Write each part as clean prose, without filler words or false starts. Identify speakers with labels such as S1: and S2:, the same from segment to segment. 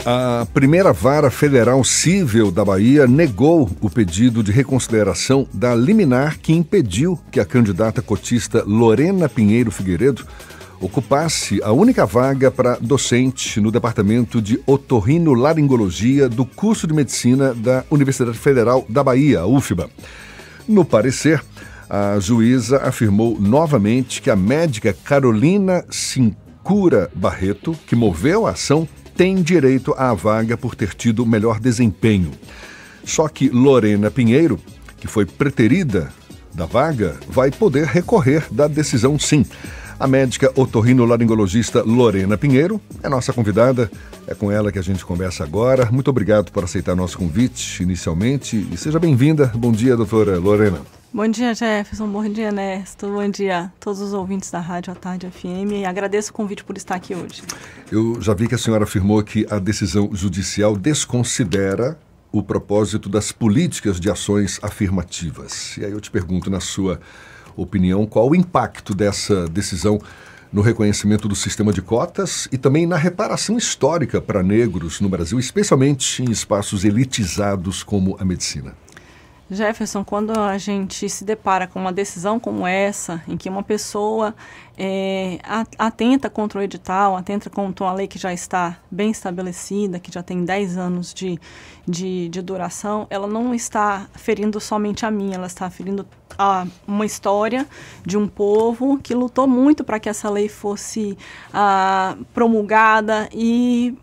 S1: A primeira vara federal civil da Bahia negou o pedido de reconsideração da liminar que impediu que a candidata cotista Lorena Pinheiro Figueiredo ocupasse a única vaga para docente no Departamento de Otorrinolaringologia do curso de Medicina da Universidade Federal da Bahia, a UFBA. No parecer, a juíza afirmou novamente que a médica Carolina Cincura Barreto, que moveu a ação, tem direito à vaga por ter tido melhor desempenho. Só que Lorena Pinheiro, que foi preterida da vaga, vai poder recorrer da decisão sim. A médica otorrinolaringologista Lorena Pinheiro é nossa convidada, é com ela que a gente conversa agora. Muito obrigado por aceitar nosso convite inicialmente e seja bem-vinda. Bom dia, doutora Lorena.
S2: Bom dia, Jefferson. Bom dia, Ernesto. Bom dia a todos os ouvintes da Rádio à Tarde FM e agradeço o convite por estar aqui hoje.
S1: Eu já vi que a senhora afirmou que a decisão judicial desconsidera o propósito das políticas de ações afirmativas. E aí eu te pergunto, na sua opinião, qual o impacto dessa decisão no reconhecimento do sistema de cotas e também na reparação histórica para negros no Brasil, especialmente em espaços elitizados como a medicina?
S2: Jefferson, quando a gente se depara com uma decisão como essa, em que uma pessoa atenta contra o edital, atenta contra uma lei que já está bem estabelecida, que já tem 10 anos de duração, ela não está ferindo somente a mim, ela está ferindo uma história de um povo que lutou muito para que essa lei fosse promulgada e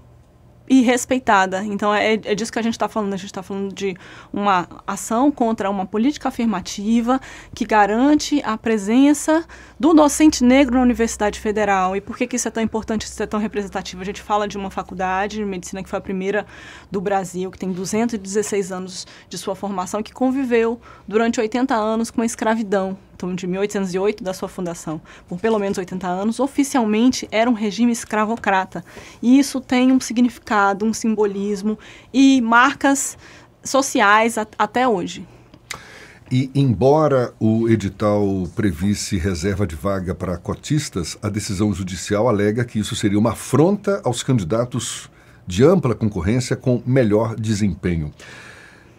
S2: respeitada. Então é disso que a gente está falando. A gente está falando de uma ação contra uma política afirmativa que garante a presença do docente negro na Universidade Federal. E por que isso é tão importante, isso é tão representativo? A gente fala de uma faculdade de medicina que foi a primeira do Brasil, que tem 216 anos de sua formação, que conviveu durante 80 anos com a escravidão. Então, de 1808, da sua fundação, por pelo menos 80 anos, oficialmente era um regime escravocrata. E isso tem um significado, um simbolismo e marcas sociais até hoje.
S1: E, embora o edital previsse reserva de vaga para cotistas, a decisão judicial alega que isso seria uma afronta aos candidatos de ampla concorrência com melhor desempenho.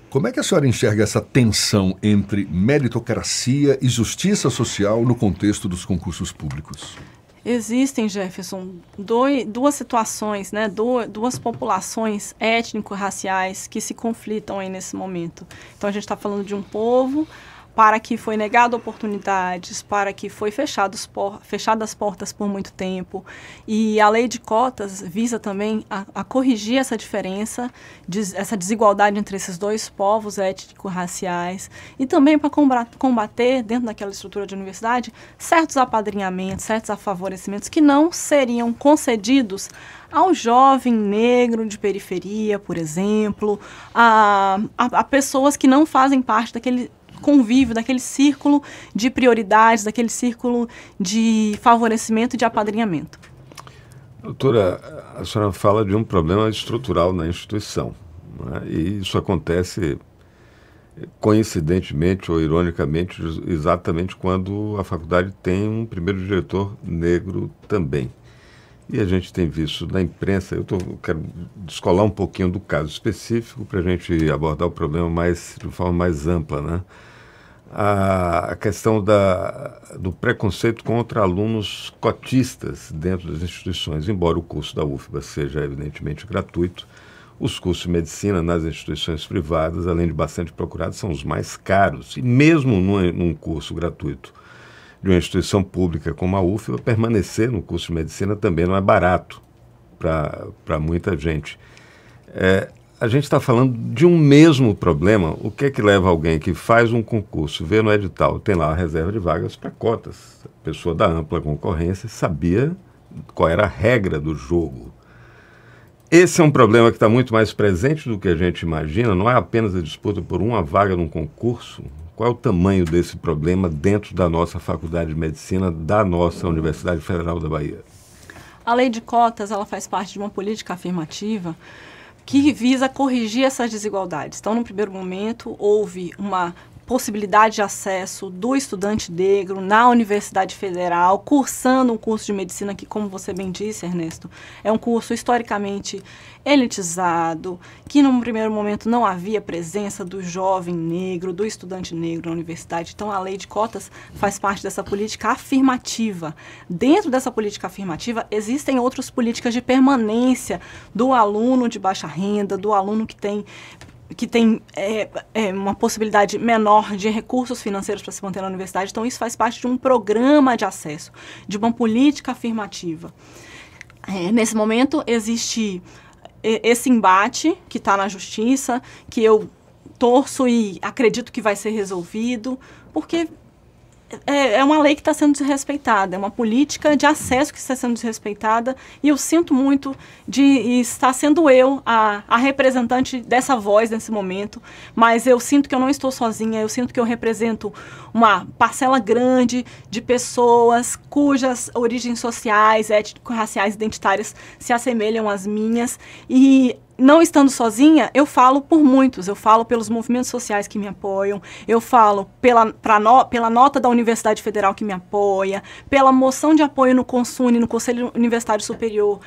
S1: Como é que a senhora enxerga essa tensão entre meritocracia e justiça social no contexto dos concursos públicos?
S2: Existem, Jefferson, duas situações, né, duas populações étnico-raciais que se conflitam aí nesse momento. Então a gente está falando de um povo para que foi negado oportunidades, para que foi fechadas as portas por muito tempo. E a lei de cotas visa também a corrigir essa diferença, essa desigualdade entre esses dois povos étnico-raciais, e também para combater, dentro daquela estrutura de universidade, certos apadrinhamentos, certos afavorecimentos que não seriam concedidos ao jovem negro de periferia, por exemplo, a pessoas que não fazem parte daquele convívio, daquele círculo de prioridades, daquele círculo de favorecimento e de apadrinhamento.
S3: Doutora, a senhora fala de um problema estrutural na instituição, né? E isso acontece coincidentemente ou ironicamente exatamente quando a faculdade tem um primeiro diretor negro também. E a gente tem visto na imprensa, eu quero descolar um pouquinho do caso específico para a gente abordar o problema de forma mais ampla, né? A questão do preconceito contra alunos cotistas dentro das instituições. Embora o curso da UFBA seja evidentemente gratuito, os cursos de medicina nas instituições privadas, além de bastante procurados, são os mais caros. E mesmo num curso gratuito de uma instituição pública como a UFBA, permanecer no curso de medicina também não é barato para muita gente. A gente está falando de um mesmo problema. O que é que leva alguém que faz um concurso, vê no edital, tem lá a reserva de vagas para cotas. A pessoa da ampla concorrência sabia qual era a regra do jogo. Esse é um problema que está muito mais presente do que a gente imagina. Não é apenas a disputa por uma vaga num concurso. Qual é o tamanho desse problema dentro da nossa Faculdade de Medicina, da nossa Universidade Federal da Bahia?
S2: A lei de cotas, ela faz parte de uma política afirmativa que visa corrigir essas desigualdades. Então, no primeiro momento, houve uma possibilidade de acesso do estudante negro na Universidade Federal, cursando um curso de medicina que, como você bem disse, Ernesto, é um curso historicamente elitizado, que num primeiro momento não havia presença do jovem negro, do estudante negro na universidade. Então, a lei de cotas faz parte dessa política afirmativa. Dentro dessa política afirmativa, existem outras políticas de permanência do aluno de baixa renda, do aluno que tem uma possibilidade menor de recursos financeiros para se manter na universidade. Então, isso faz parte de um programa de acesso, de uma política afirmativa. Nesse momento, existe esse embate que está na justiça, que eu torço e acredito que vai ser resolvido, porque é uma lei que está sendo desrespeitada, é uma política de acesso que está sendo desrespeitada, e eu sinto muito de estar sendo eu a representante dessa voz nesse momento, mas eu sinto que eu não estou sozinha, eu sinto que eu represento uma parcela grande de pessoas cujas origens sociais, étnico-raciais, identitárias se assemelham às minhas, e não estando sozinha, eu falo por muitos, eu falo pelos movimentos sociais que me apoiam, eu falo pela nota da Universidade Federal que me apoia, pela moção de apoio no CONSUNE, no Conselho Universitário Superior,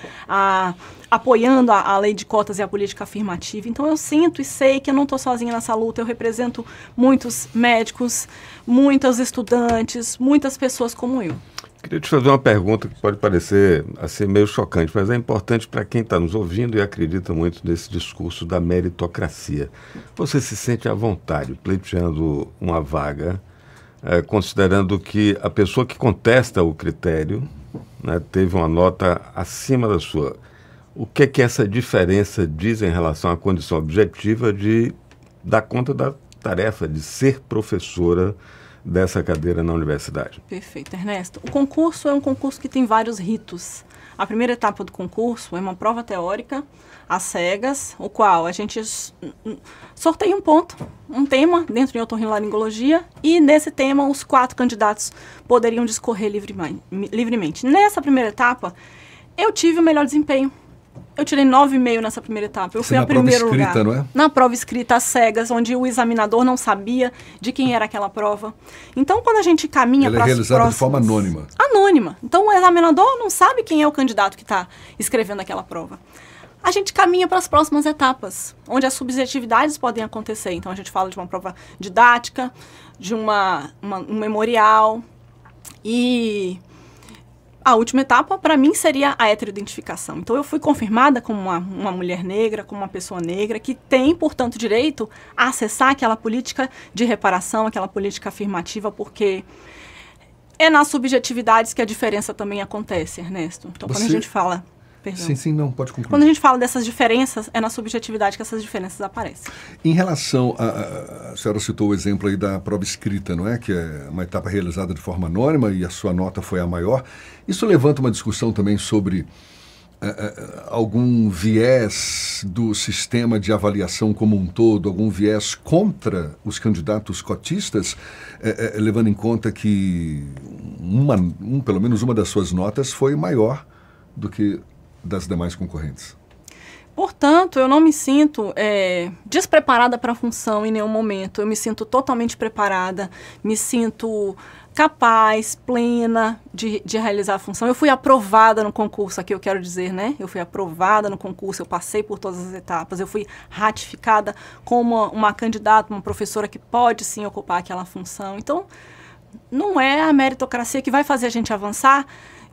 S2: apoiando a lei de cotas e a política afirmativa. Então eu sinto e sei que eu não estou sozinha nessa luta, eu represento muitos médicos, muitos estudantes, muitas pessoas como eu.
S3: Queria te fazer uma pergunta que pode parecer assim, meio chocante, mas é importante para quem está nos ouvindo e acredita muito nesse discurso da meritocracia. Você se sente à vontade pleiteando uma vaga, considerando que a pessoa que contesta o critério, né, teve uma nota acima da sua. O que é que essa diferença diz em relação à condição objetiva de dar conta da tarefa de ser professora dessa cadeira na universidade?
S2: Perfeito, Ernesto. O concurso é um concurso que tem vários ritos. A primeira etapa do concurso é uma prova teórica, às cegas, o qual a gente sorteia um tema dentro de otorrinolaringologia, e nesse tema os 4 candidatos poderiam discorrer livremente. Nessa primeira etapa, eu tive o melhor desempenho. Eu tirei 9,5 nessa primeira etapa. Eu fui a primeiro lugar.
S1: Não é?
S2: Na prova escrita às cegas, onde o examinador não sabia de quem era aquela prova. Então, quando a gente caminha para as próximas...
S1: Ela é realizada de forma anônima.
S2: Anônima. Então, o examinador não sabe quem é o candidato que está escrevendo aquela prova. A gente caminha para as próximas etapas, onde as subjetividades podem acontecer. Então, a gente fala de uma prova didática, de um memorial, e a última etapa, para mim, seria a heteroidentificação. Então, eu fui confirmada como uma mulher negra, como uma pessoa negra, que tem, portanto, direito a acessar aquela política de reparação, aquela política afirmativa, porque é nas subjetividades que a diferença também acontece, Ernesto. Então, quando a gente fala... Perdão.
S1: Sim, não, pode concluir.
S2: Quando a gente fala dessas diferenças, é na subjetividade que essas diferenças aparecem.
S1: Em relação a senhora citou o exemplo aí da prova escrita, não é? Que é uma etapa realizada de forma anônima e a sua nota foi a maior. Isso levanta uma discussão também sobre algum viés do sistema de avaliação como um todo, algum viés contra os candidatos cotistas, levando em conta que pelo menos uma das suas notas foi maior do que das demais concorrentes.
S2: Portanto, eu não me sinto despreparada para a função em nenhum momento. Eu me sinto totalmente preparada, me sinto capaz, plena de realizar a função. Eu fui aprovada no concurso, aqui eu quero dizer, né? Eu fui aprovada no concurso, eu passei por todas as etapas, eu fui ratificada como uma candidata, uma professora que pode sim ocupar aquela função. Então, não é a meritocracia que vai fazer a gente avançar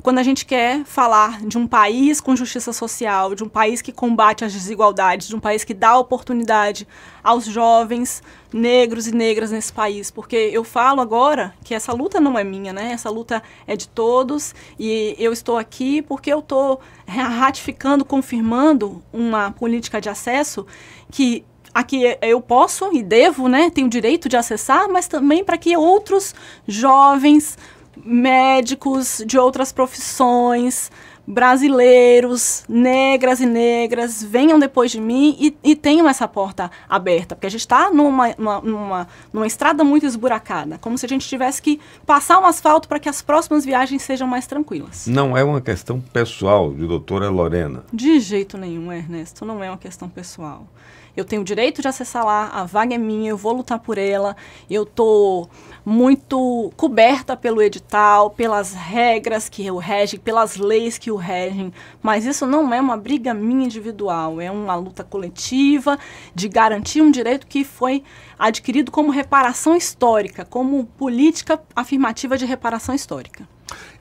S2: quando a gente quer falar de um país com justiça social, de um país que combate as desigualdades, de um país que dá oportunidade aos jovens negros e negras nesse país. Porque eu falo agora que essa luta não é minha, né? Essa luta é de todos, e eu estou aqui porque eu estou ratificando, confirmando uma política de acesso que aqui eu posso e devo, né? Tenho o direito de acessar, mas também para que outros jovens médicos de outras profissões brasileiros, negras e negras, venham depois de mim e tenham essa porta aberta, porque a gente está numa estrada muito esburacada, como se a gente tivesse que passar um asfalto para que as próximas viagens sejam mais tranquilas.
S3: Não é uma questão pessoal de doutora Lorena?
S2: De jeito nenhum, Ernesto, não é uma questão pessoal. Eu tenho o direito de acessar lá, a vaga é minha, eu vou lutar por ela, eu estou muito coberta pelo edital, pelas regras que o regem, pelas leis que o regem, mas isso não é uma briga minha individual, é uma luta coletiva de garantir um direito que foi adquirido como reparação histórica, como política afirmativa de reparação histórica.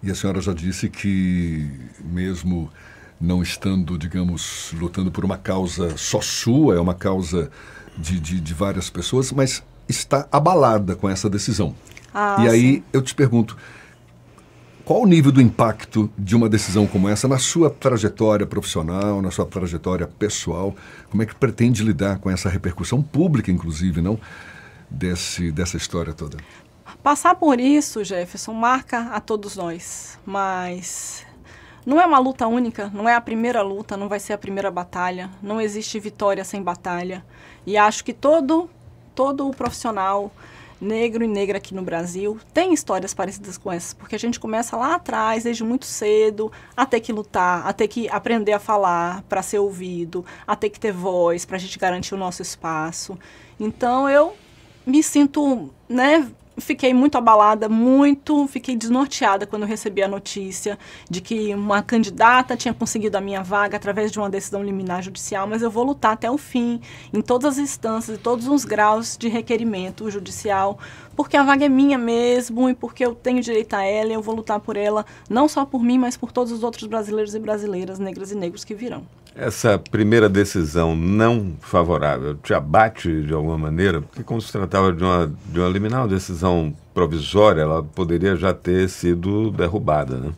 S1: E a senhora já disse que mesmo não estando, digamos, lutando por uma causa só sua, é uma causa de várias pessoas, mas está abalada com essa decisão. E aí
S2: sim.
S1: eu te pergunto, qual o nível do impacto de uma decisão como essa na sua trajetória profissional, na sua trajetória pessoal? Como é que pretende lidar com essa repercussão pública, inclusive, não, dessa história toda?
S2: Passar por isso, Jefferson, marca a todos nós, mas não é uma luta única, não é a primeira luta, não vai ser a primeira batalha, não existe vitória sem batalha. E acho que todo o profissional negro e negra aqui no Brasil tem histórias parecidas com essas, porque a gente começa lá atrás, desde muito cedo, a ter que lutar, a ter que aprender a falar para ser ouvido, a ter que ter voz para a gente garantir o nosso espaço. Então eu me sinto, né, fiquei muito abalada, fiquei desnorteada quando eu recebi a notícia de que uma candidata tinha conseguido a minha vaga através de uma decisão liminar judicial, mas eu vou lutar até o fim, em todas as instâncias, em todos os graus de requerimento judicial, porque a vaga é minha mesmo e porque eu tenho direito a ela e eu vou lutar por ela, não só por mim, mas por todos os outros brasileiros e brasileiras, negras e negros que virão.
S3: Essa primeira decisão não favorável te abate de alguma maneira? Porque como se tratava de uma liminar, uma decisão provisória, ela poderia já ter sido derrubada, né?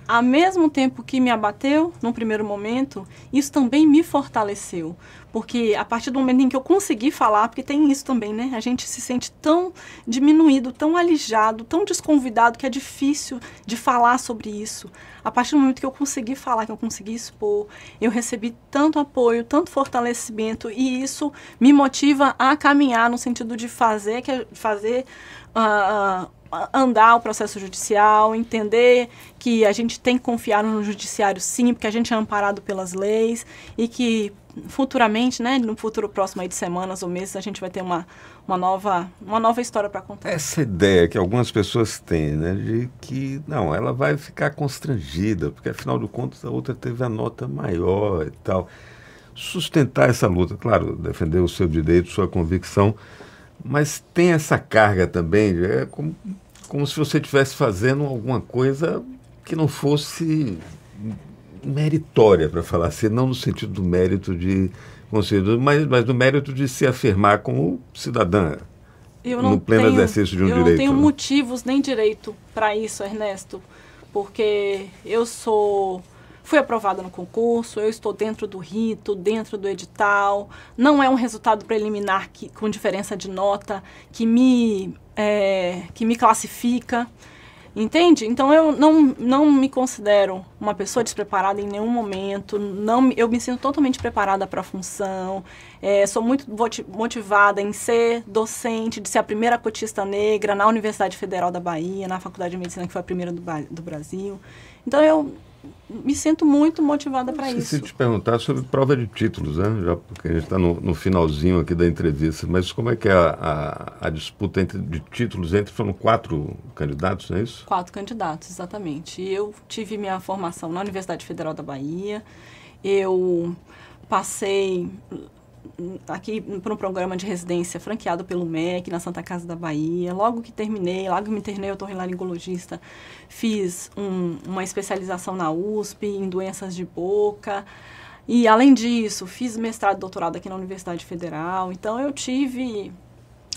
S2: Ao mesmo tempo que me abateu, num primeiro momento, isso também me fortaleceu. Porque a partir do momento em que eu consegui falar, porque tem isso também, né? A gente se sente tão diminuído, tão alijado, tão desconvidado, que é difícil de falar sobre isso. A partir do momento que eu consegui falar, que eu consegui expor, eu recebi tanto apoio, tanto fortalecimento, e isso me motiva a caminhar no sentido de fazer andar o processo judicial, entender que a gente tem que confiar no judiciário sim, porque a gente é amparado pelas leis e que futuramente, né, no futuro próximo aí de semanas ou meses, a gente vai ter uma nova história para contar.
S3: Essa ideia que algumas pessoas têm, né, de que, não, ela vai ficar constrangida, porque afinal de contas a outra teve a nota maior e tal. Sustentar essa luta, claro, defender o seu direito, sua convicção, mas tem essa carga também, é como se você estivesse fazendo alguma coisa que não fosse meritória, para falar assim, não no sentido do mérito de conceder, mas do mérito de se afirmar como cidadã no pleno exercício de um direito.
S2: Eu não tenho motivos nem direito para isso, Ernesto, porque fui aprovada no concurso, eu estou dentro do rito, dentro do edital, não é um resultado preliminar com diferença de nota que me classifica, entende? Então eu não me considero uma pessoa despreparada em nenhum momento, eu me sinto totalmente preparada para a função, sou muito motivada em ser docente, de ser a primeira cotista negra na Universidade Federal da Bahia, na Faculdade de Medicina, que foi a primeira do Brasil. Então eu me sinto muito motivada para isso.
S3: Se te perguntar sobre prova de títulos, né? Já porque a gente está no finalzinho aqui da entrevista, mas como é que é a disputa de títulos foram 4 candidatos, não é isso?
S2: 4 candidatos, exatamente. E eu tive minha formação na Universidade Federal da Bahia, eu passei aqui para um programa de residência franqueado pelo MEC, na Santa Casa da Bahia. Logo que me internei, otorrinolaringologista, fiz uma especialização na USP em doenças de boca. E, além disso, fiz mestrado e doutorado aqui na Universidade Federal. Então, eu tive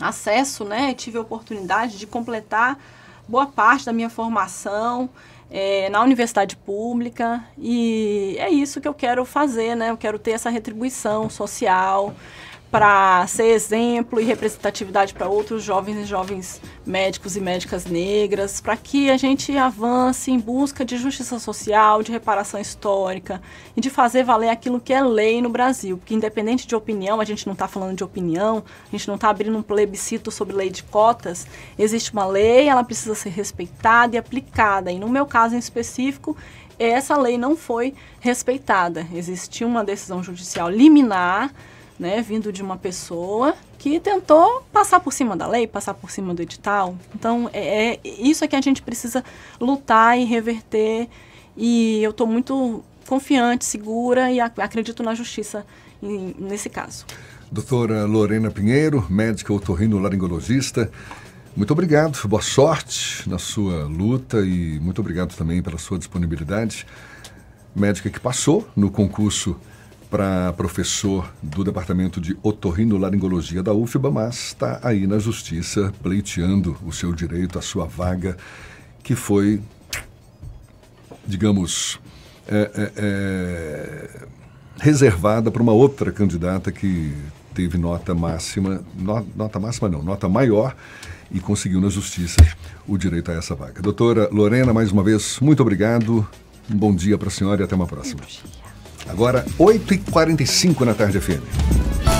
S2: acesso, né, tive a oportunidade de completar boa parte da minha formação na universidade pública, e é isso que eu quero fazer, né? Eu quero ter essa retribuição social para ser exemplo e representatividade para outros jovens e jovens médicos e médicas negras, para que a gente avance em busca de justiça social, de reparação histórica e de fazer valer aquilo que é lei no Brasil. Porque independente de opinião, a gente não está falando de opinião, a gente não está abrindo um plebiscito sobre lei de cotas, existe uma lei, ela precisa ser respeitada e aplicada. E no meu caso em específico, essa lei não foi respeitada. Existiu uma decisão judicial liminar, né, vindo de uma pessoa que tentou passar por cima da lei, passar por cima do edital. Então, isso é que a gente precisa lutar e reverter, e eu estou muito confiante, segura e acredito na justiça nesse caso.
S1: Doutora Lorena Pinheiro, médica otorrinolaringologista, muito obrigado, boa sorte na sua luta e muito obrigado também pela sua disponibilidade. Médica que passou no concurso para professor do Departamento de Otorrinolaringologia da UFBA, mas está aí na justiça pleiteando o seu direito, a sua vaga, que foi, digamos, reservada para uma outra candidata que teve nota maior e conseguiu na justiça o direito a essa vaga. Doutora Lorena, mais uma vez, muito obrigado, um bom dia para a senhora e até uma próxima. Agora, 8h45 na Tarde FM.